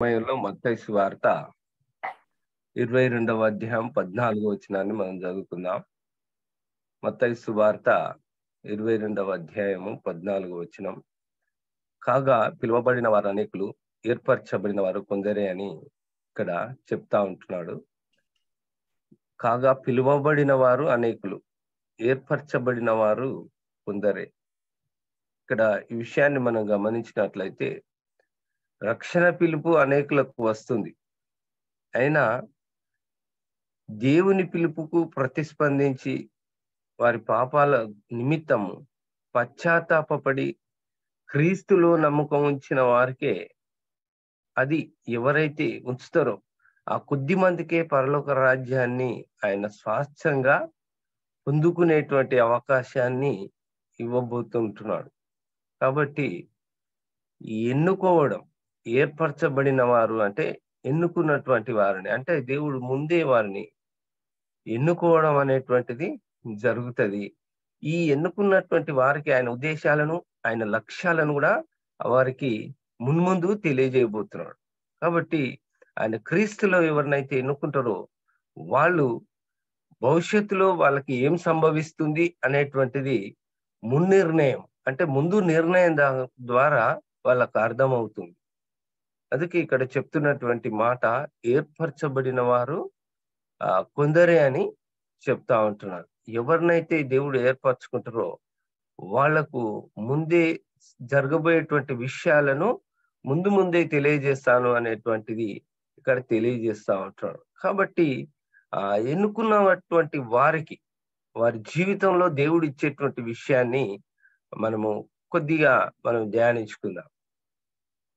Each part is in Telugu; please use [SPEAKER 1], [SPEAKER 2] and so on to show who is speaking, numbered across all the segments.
[SPEAKER 1] సమయంలో మత్తయి సువార్త 22వ అధ్యాయం 14వ వచనాన్ని మనం చదువుకుందాం. మత్తయి సువార్త 22వ అధ్యాయము 14వ వచనం. కాగా పిలువబడిన వారు అనేకులు, ఏర్పరచబడిన వారు కొందరే అని ఇక్కడ చెప్తా ఉంటున్నాడు. కాగా పిలువబడిన వారు అనేకులు, ఏర్పరచబడిన వారు కొందరే. ఇక్కడ ఈ విషయాన్ని మనం గమనించినట్లయితే రక్షణ పిలుపు అనేకులకు వస్తుంది. అయినా దేవుని పిలుపుకు ప్రతిస్పందించి వారి పాపాల నిమిత్తము పశ్చాత్తాపపడి క్రీస్తులో నమ్మకం ఉంచిన వారికే, అది ఎవరైతే ఉంచుతారో ఆ కొద్ది మందికే పరలోక రాజ్యాన్ని ఆయన స్వాస్థ్యంగా పొందుకునేటువంటి అవకాశాన్ని ఇవ్వబోతుంటున్నాడు. కాబట్టి ఎన్నుకోవడం, ఏర్పరచబడిన వారు అంటే ఎన్నుకున్నటువంటి వారిని, అంటే దేవుడు ముందే వారిని ఎన్నుకోవడం అనేటువంటిది జరుగుతుంది. ఈ ఎన్నుకున్నటువంటి వారికి ఆయన ఉద్దేశాలను, ఆయన లక్ష్యాలను కూడా వారికి మున్ముందు తెలియజేయబోతున్నాడు. కాబట్టి ఆయన క్రీస్తులో ఎవరినైతే ఎన్నుకుంటారో వాళ్ళు భవిష్యత్తులో వాళ్ళకి ఏం సంభవిస్తుంది అనేటువంటిది మున్నిర్ణయం, అంటే ముందు నిర్ణయం ద్వారా వాళ్ళకు అర్థమవుతుంది. అందుకే ఇక్కడ చెప్తున్నటువంటి మాట ఏర్పరచబడిన వారు కొందరే అని చెప్తా ఉంటున్నారు. ఎవరినైతే దేవుడు ఏర్పరచుకుంటారో వాళ్లకు ముందే జరగబోయేటువంటి విషయాలను ముందే తెలియజేస్తాను అనేటువంటిది ఇక్కడ తెలియజేస్తా ఉంటున్నాడు. కాబట్టి ఎన్నుకున్నటువంటి వారికి వారి జీవితంలో దేవుడు ఇచ్చేటువంటి విషయాన్ని మనము కొద్దిగా ధ్యానించుకుందాం.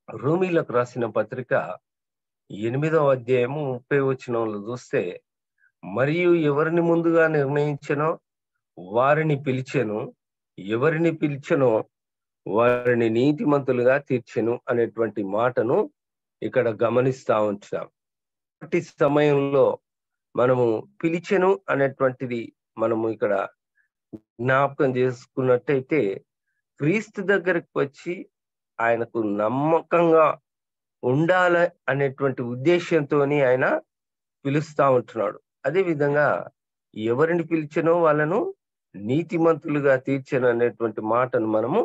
[SPEAKER 1] రోమీలకు రాసిన పత్రిక 8వ అధ్యాయము 30వ వచనంలో చూస్తే, మరియు ఎవరిని ముందుగా నిర్ణయించెనో వారిని పిలిచెను, ఎవరిని పిలిచెనో వారిని నీతిమంతులుగా తీర్చెను అనేటువంటి మాటను ఇక్కడ గమనిస్తా ఉంటున్నాం. అట్టి సమయంలో మనము పిలిచెను అనేటువంటిది మనము ఇక్కడ జ్ఞాపకం చేసుకున్నట్టయితే, క్రీస్తు దగ్గరికి వచ్చి ఆయనకు నమ్మకంగా ఉండాల అనేటువంటి ఉద్దేశంతో ఆయన పిలుస్తా ఉంటున్నాడు. అదే విధంగా ఎవరిని పిలిచెనో వాళ్ళను నీతిమంతులుగా తీర్చెను అనేటువంటి మాటను మనము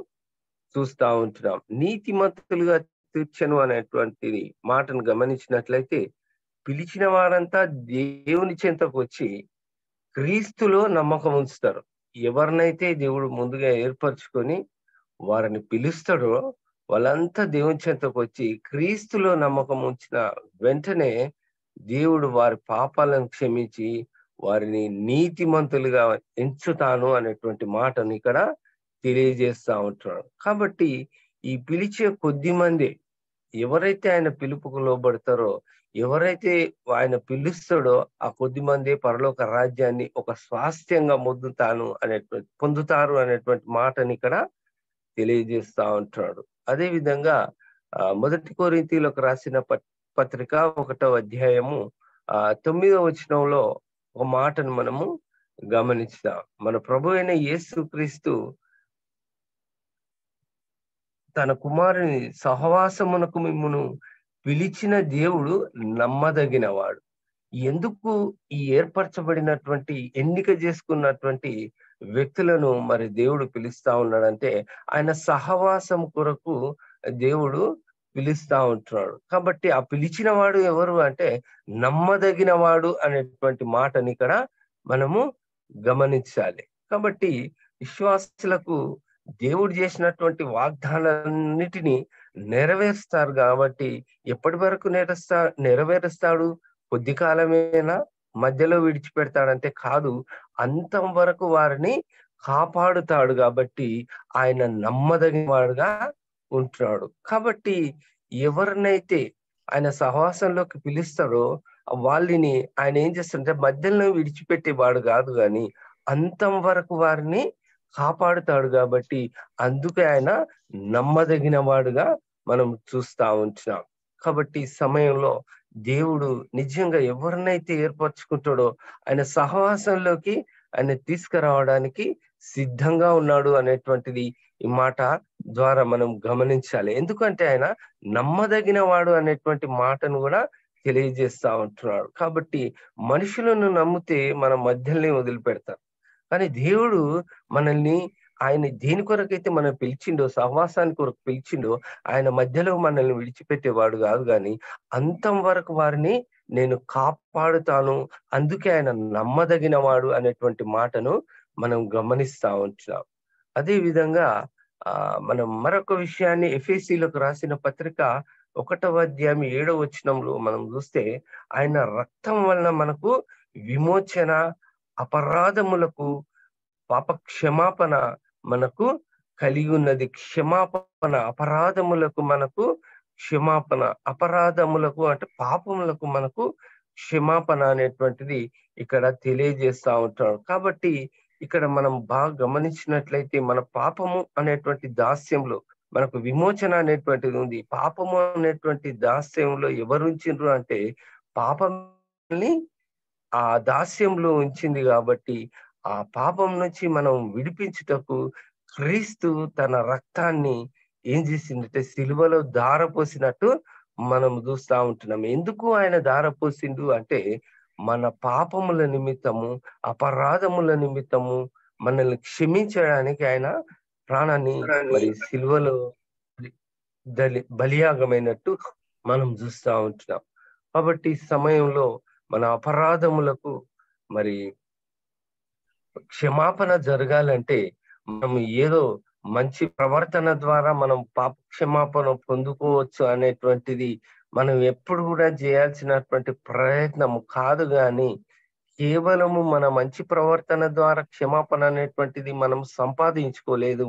[SPEAKER 1] చూస్తా ఉంటున్నాం. నీతిమంతులుగా తీర్చెను అనేటువంటి మాటను గమనించినట్లయితే, పిలిచిన వారంతా దేవుని చెంతకు వచ్చి క్రీస్తులో నమ్మకం ఉంచుతారు. ఎవరినైతే దేవుడు ముందుగా ఏర్పరచుకొని వారిని పిలుస్తాడో వాళ్ళంతా దేవుని చెంతకు వచ్చి క్రీస్తులో నమ్మకం ఉంచిన వెంటనే దేవుడు వారి పాపాలను క్షమించి వారిని నీతిమంతులుగా ఎంచుతాను అనేటువంటి మాటను ఇక్కడ తెలియజేస్తా ఉంటున్నాడు. కాబట్టి ఈ పిలిచే కొద్ది మంది ఎవరైతే ఆయన పిలుపుకు లోబడతారో, ఎవరైతే ఆయన పిలుస్తాడో ఆ కొద్ది మంది పరలోక రాజ్యాన్ని ఒక స్వాస్థ్యంగా పొందుతారు అనేటువంటి మాటని ఇక్కడ తెలియజేస్తా ఉంటున్నాడు. అదే విధంగా 1 కొరింథీయులకు రాసిన పత్రిక 1వ అధ్యాయము 9వ వచనంలో ఒక మాటను మనము గమనిస్తాం. మన ప్రభు అయిన యేసుక్రీస్తు తన కుమారుని సహవాసమునకు మిమ్మును పిలిచిన దేవుడు నమ్మదగినవాడు. ఎందుకు ఈ ఏర్పరచబడినటువంటి ఎన్నిక చేసుకున్నటువంటి వ్యక్తులను మరి దేవుడు పిలుస్తా ఉన్నాడంటే, ఆయన సహవాసం కొరకు దేవుడు పిలుస్తా ఉంటున్నాడు. కాబట్టి ఆ పిలిచిన వాడు ఎవరు అంటే నమ్మదగిన వాడు అనేటువంటి మాటని ఇక్కడ మనము గమనించాలి. కాబట్టి విశ్వాసులకు దేవుడు చేసినటువంటి వాగ్దానాలన్నిటినీ నెరవేరుస్తారు. కాబట్టి ఎప్పటి వరకు నెరవేరుస్తాడు? కొద్ది కాలమేనా, మధ్యలో విడిచిపెడతాడంటే కాదు, అంతం వరకు వారిని కాపాడుతాడు. కాబట్టి ఆయన నమ్మదగిన వాడుగా ఉంటున్నాడు. కాబట్టి ఎవరినైతే ఆయన సహవాసంలోకి పిలుస్తాడో వాళ్ళని ఆయన ఏం చేస్తాడంటే మధ్యలో విడిచిపెట్టేవాడు కాదు, కానీ అంతం వరకు వారిని కాపాడుతాడు. కాబట్టి అందుకే ఆయన నమ్మదగిన వాడుగా మనం చూస్తా ఉంటున్నాం. కాబట్టి ఈ సమయంలో దేవుడు నిజంగా ఎవరినైతే ఏర్పరచుకుంటాడో ఆయన సహవాసంలోకి ఆయన తీసుకురావడానికి సిద్ధంగా ఉన్నాడు అనేటువంటిది ఈ మాట ద్వారా మనం గమనించాలి. ఎందుకంటే ఆయన నమ్మదగిన వాడు అనేటువంటి మాటను కూడా తెలియజేస్తా ఉంటున్నాడు. కాబట్టి మనుషులను నమ్మితే మన మధ్యలోనే వదిలిపెడతారు. కానీ దేవుడు మనల్ని ఆయన దేని కొరకైతే మనం పిలిచిండో, సహవాసానికి కొరకు పిలిచిండో, ఆయన మధ్యలో మనల్ని విడిచిపెట్టేవాడు కాదు. గాని అంతం వరకు వారిని నేను కాపాడుతాను. అందుకే ఆయన నమ్మదగిన వాడు అనేటువంటి మాటను మనం గమనిస్తా ఉంటున్నాం. అదే విధంగా మనం మరొక విషయాన్ని ఎఫెసీయులకు రాసిన పత్రిక 1వ అధ్యాయం 7వ వచనంలో మనం చూస్తే, ఆయన రక్తం వలన మనకు విమోచన, అపరాధములకు పాప క్షమాపణ మనకు కలిగి ఉన్నది. క్షమాపణ, అపరాధములకు మనకు క్షమాపణ, అపరాధములకు అంటే పాపములకు మనకు క్షమాపణ అనేటువంటిది ఇక్కడ తెలియజేస్తా ఉంటాడు. కాబట్టి ఇక్కడ మనం బాగా గమనించినట్లయితే మన పాపము అనేటువంటి దాస్యంలో మనకు విమోచన అనేటువంటిది ఉంది. పాపము అనేటువంటి దాస్యంలో ఎవరు ఉంచిండ్రు అంటే పాపంని ఆ దాస్యంలో ఉంచింది. కాబట్టి ఆ పాపం నుంచి మనం విడిపించుటకు క్రీస్తు తన రక్తాన్ని ఏం చేసిందంటే సిలువలో ధారపోసినట్టు మనం చూస్తా ఉంటున్నాం. ఎందుకు ఆయన ధారపోసిండు అంటే మన పాపముల నిమిత్తము, అపరాధముల నిమిత్తము మనల్ని క్షమించడానికి ఆయన ప్రాణాన్ని మరి సిలువలో బలియాగమైనట్టు మనం చూస్తా ఉంటున్నాం. కాబట్టి ఈ సమయంలో మన అపరాధములకు మరి క్షమాపణ జరగాలంటే మనం ఏదో మంచి ప్రవర్తన ద్వారా మనం పాప క్షమాపణ పొందుకోవచ్చు అనేటువంటిది మనం ఎప్పుడు కూడా చేయాల్సినటువంటి ప్రయత్నము కాదు. గాని కేవలము మన మంచి ప్రవర్తన ద్వారా క్షమాపణ అనేటువంటిది మనం సంపాదించుకోలేదు.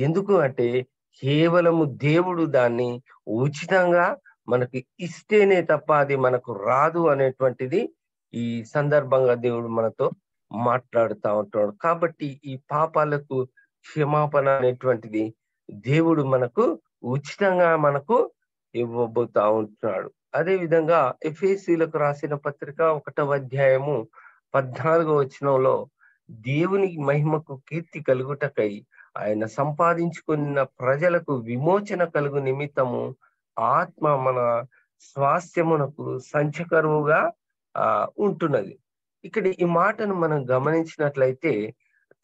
[SPEAKER 1] ఎందుకు అంటే కేవలము దేవుడు దాన్ని ఉచితంగా మనకి ఇస్తేనే తప్ప అది మనకు రాదు అనేటువంటిది ఈ సందర్భంగా దేవుడు మనతో మాట్లాడుతా ఉంటాడు. కాబట్టి ఈ పాపాలకు క్షమాపణ అనేటువంటిది దేవుడు మనకు ఉచితంగా మనకు ఇవ్వబోతా ఉంటున్నాడు. అదే విధంగా ఎఫెసీయులకు రాసిన పత్రిక 1వ అధ్యాయము 14వ వచనంలో దేవునికి మహిమకు కీర్తి కలుగుటకై ఆయన సంపాదించుకున్న ప్రజలకు విమోచన కలుగు నిమిత్తము ఆత్మ మన స్వాస్థ్యమునకు సంచకరువుగా ఉంటున్నది. ఇక్కడ ఈ మాటను మనం గమనించినట్లయితే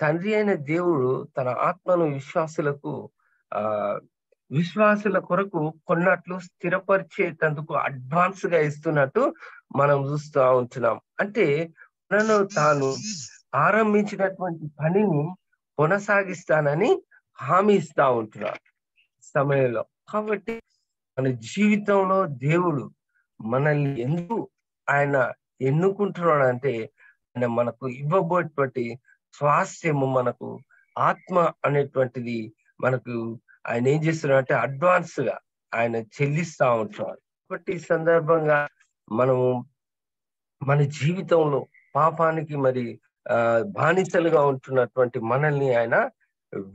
[SPEAKER 1] తండ్రి అయిన దేవుడు తన ఆత్మను విశ్వాసుల కొరకు కొన్నట్లు స్థిరపరిచేటందుకు అడ్వాన్స్ గా ఇస్తున్నట్టు మనం చూస్తూ ఉంటున్నాం. అంటే తనను తాను ఆరంభించినటువంటి పనిని కొనసాగిస్తానని హామీ ఇస్తా ఉంటున్నాడు సమయంలో. కాబట్టి మన జీవితంలో దేవుడు మనల్ని ఎందుకు ఆయన ఎన్నుకుంటున్నాడు అంటే ఆయన మనకు ఇవ్వబోయేటువంటి స్వాస్థ్యము, మనకు ఆత్మ అనేటువంటిది మనకు ఆయన ఏం చేస్తున్నాడు అంటే అడ్వాన్స్ గా ఆయన చెల్లిస్తా ఉంటున్నాడు. కాబట్టి ఈ సందర్భంగా మనము మన జీవితంలో పాపానికి మరి బానిసలుగా ఉంటున్నటువంటి మనల్ని ఆయన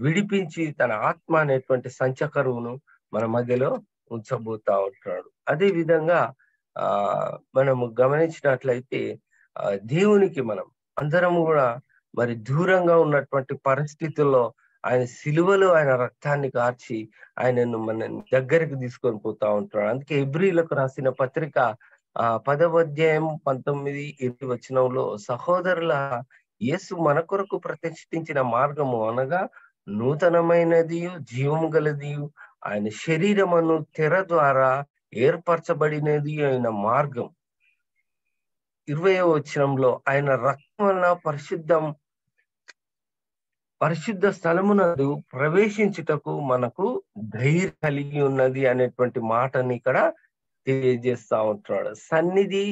[SPEAKER 1] విడిపించి తన ఆత్మ అనేటువంటి సంచకరువును మన మధ్యలో ఉంచబోతా ఉంటున్నాడు. అదే విధంగా మనము గమనించినట్లయితే దేవునికి మనం అందరం కూడా మరి దూరంగా ఉన్నటువంటి పరిస్థితుల్లో ఆయన సిలువలో ఆయన రక్తాన్ని కార్చి ఆయనను మన దగ్గరికి తీసుకొని పోతా ఉంటున్నాడు. అందుకే హెబ్రీయులకు రాసిన పత్రిక 10వ అధ్యాయం 19-20 వచనంలో సహోదరుల యేసు మన కొరకు ప్రతిష్ఠించిన మార్గము అనగా నూతనమైనది జీవము గలది ఆయన శరీరమును తెర ద్వారా ఏర్పరచబడినది అయిన మార్గం. 20వ వచనంలో ఆయన రక్తం వలన పరిశుద్ధ స్థలమునందు ప్రవేశించుటకు మనకు ధైర్యం కలిగి ఉన్నది అనేటువంటి మాటని ఇక్కడ తెలియజేస్తా ఉంటున్నాడు. సన్నిధి,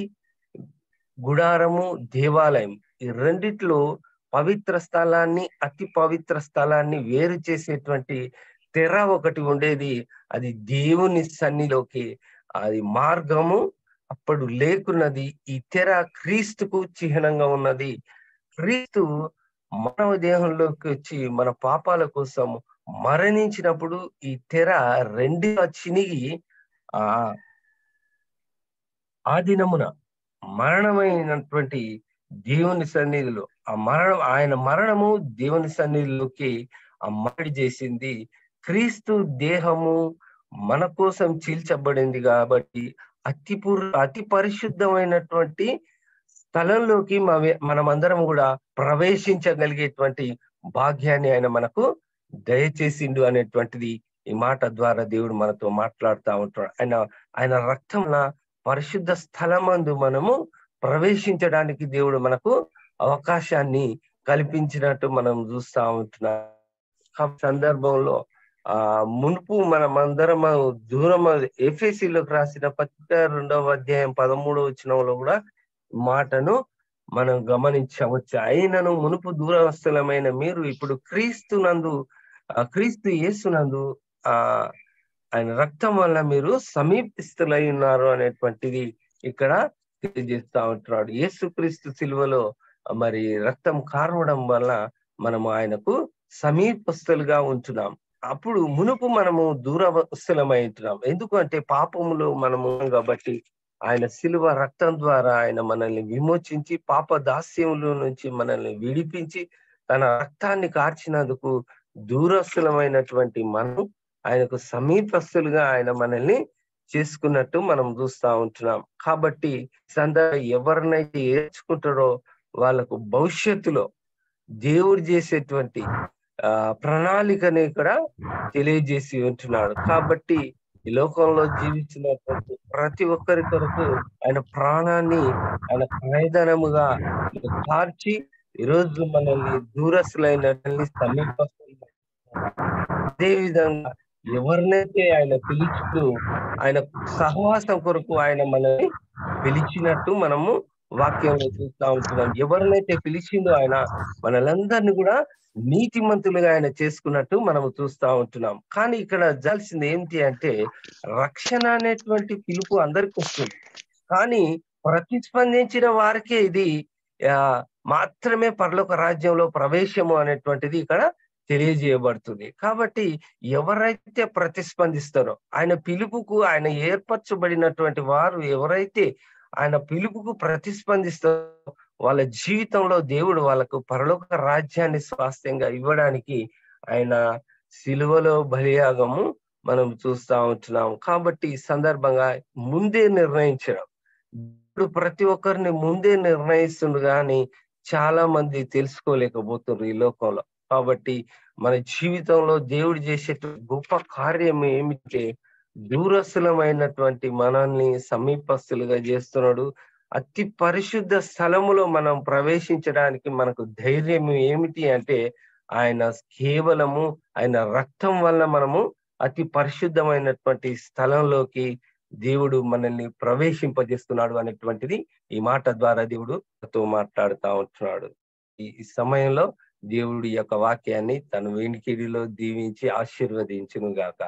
[SPEAKER 1] గుడారము, దేవాలయం ఈ రెండిట్లో పవిత్ర స్థలాన్ని, అతి పవిత్ర స్థలాన్ని వేరు చేసేటువంటి తెర ఒకటి ఉండేది. అది దేవుని సన్నిధిలోకి అది మార్గము అప్పుడు లేకున్నది. ఈ తెర క్రీస్తుకు చిహ్నంగా ఉన్నది. క్రీస్తు మానవ దేహంలోకి వచ్చి మన పాపాల కోసం మరణించినప్పుడు ఈ తెర రెండుగా చినిగి ఆ దినమున మరణమైనటువంటి దేవుని సన్నిధిలో ఆయన మరణము దేవుని సన్నిధిలోకి ఆ మాడి చేసింది. క్రీస్తు దేహము మన కోసం చీల్చబడింది కాబట్టి అతి పరిశుద్ధమైనటువంటి స్థలంలోకి మనమందరం కూడా ప్రవేశించగలిగేటువంటి భాగ్యాన్ని ఆయన మనకు దయచేసిండు అనేటువంటిది ఈ మాట ద్వారా దేవుడు మనతో మాట్లాడుతూ ఉంటాడు. ఆయన రక్తంల పరిశుద్ధ స్థలమందు మనము ప్రవేశించడానికి దేవుడు మనకు అవకాశాన్ని కల్పించినట్టు మనం చూస్తా ఉంటున్నాం. సందర్భంలో మునుపు మనమందరం దూరం ఎఫెసీలోకి రాసిన పత్రిక 2వ అధ్యాయం 13వ వచనంలో కూడా మాటను మనం గమనించవచ్చు. అయినను మునుపు దూరస్థలమైన మీరు ఇప్పుడు క్రీస్తు యేసునందు ఆయన రక్తం వల్ల మీరు సమీపిస్తులై ఉన్నారు అనేటువంటిది ఇక్కడ తెలియజేస్తా ఉంటున్నాడు. యేసుక్రీస్తు సిలువలో మరి రక్తం కార్వడం వల్ల మనము ఆయనకు సమీపస్తులుగా ఉంటున్నాం. అప్పుడు మునుపు మనము దూరస్థలమై ఉంటున్నాం. ఎందుకంటే పాపములో మనము కాబట్టి ఆయన సిలువ రక్తం ద్వారా ఆయన మనల్ని విమోచించి పాప దాస్యముల నుంచి మనల్ని విడిపించి తన రక్తాన్ని కార్చినందుకు దూరస్థలమైనటువంటి మనం ఆయనకు సమీపస్తులుగా ఆయన మనల్ని చేసుకున్నట్టు మనం చూస్తా ఉంటున్నాం. కాబట్టి ఎవరినైతే ఏర్చుకుంటారో వాళ్ళకు భవిష్యత్తులో దేవుడు చేసేటువంటి ప్రణాళికని ఇక్కడ తెలియజేసి ఉంటున్నాడు. కాబట్టి ఈ లోకంలో జీవించినటువంటి ప్రతి ఒక్కరి కొరకు ఆయన ప్రాణాన్ని ఆయన ప్రయోజనముగా కార్చి ఈరోజు మనల్ని దూరస్తులైన సమీపస్తులు అదే విధంగా ఎవరినైతే ఆయన పిలుచుతూ ఆయన సహవాసం కొరకు ఆయన మనల్ని పిలిచినట్టు మనము వాక్యంలో చూస్తా ఉంటున్నాం. ఎవరినైతే పిలిచిందో ఆయన మనలందరినీ కూడా నీతిమంతులుగా ఆయన చేసుకున్నట్టు మనము చూస్తా ఉంటున్నాం. కానీ ఇక్కడ జాల్సింది ఏంటి అంటే రక్షణ అనేటువంటి పిలుపు అందరికి వస్తుంది. కానీ ప్రతిస్పందించిన వారికే ఇది మాత్రమే పరలోక రాజ్యంలో ప్రవేశము అనేటువంటిది ఇక్కడ తెలియజేయబడుతుంది. కాబట్టి ఎవరైతే ప్రతిస్పందిస్తారో ఆయన పిలుపుకు ఆయన ఏర్పరచబడినటువంటి వారు ఎవరైతే ఆయన పిలుపుకు ప్రతిస్పందిస్తారో వాళ్ళ జీవితంలో దేవుడు వాళ్ళకు పరలోక రాజ్యాన్ని స్వాస్థ్యంగా ఇవ్వడానికి ఆయన సిలువలో బలియాగము మనం చూస్తా ఉంటున్నాం. కాబట్టి ఈ సందర్భంగా ముందే నిర్ణయించడం, ఇప్పుడు ప్రతి ఒక్కరిని ముందే నిర్ణయిస్తుంది కానీ చాలా మంది తెలుసుకోలేకపోతున్నారు ఈ లోకంలో. కాబట్టి మన జీవితంలో దేవుడు చేసే గొప్ప కార్యం ఏమిటంటే దూరస్థులమైనటువంటి మనల్ని సమీపస్తులుగా చేస్తున్నాడు. అతి పరిశుద్ధ స్థలములో మనం ప్రవేశించడానికి మనకు ధైర్యం ఏమిటి అంటే ఆయన కేవలము ఆయన రక్తం వల్ల మనము అతి పరిశుద్ధమైనటువంటి స్థలంలోకి దేవుడు మనల్ని ప్రవేశింపజేస్తున్నాడు అనేటువంటిది ఈ మాట ద్వారా దేవుడుతో మాట్లాడుతూ ఉంటున్నాడు. ఈ సమయంలో దేవుడి యొక్క వాక్యాన్ని తన వెనుకిడిలో దీవించి ఆశీర్వదించును గాక.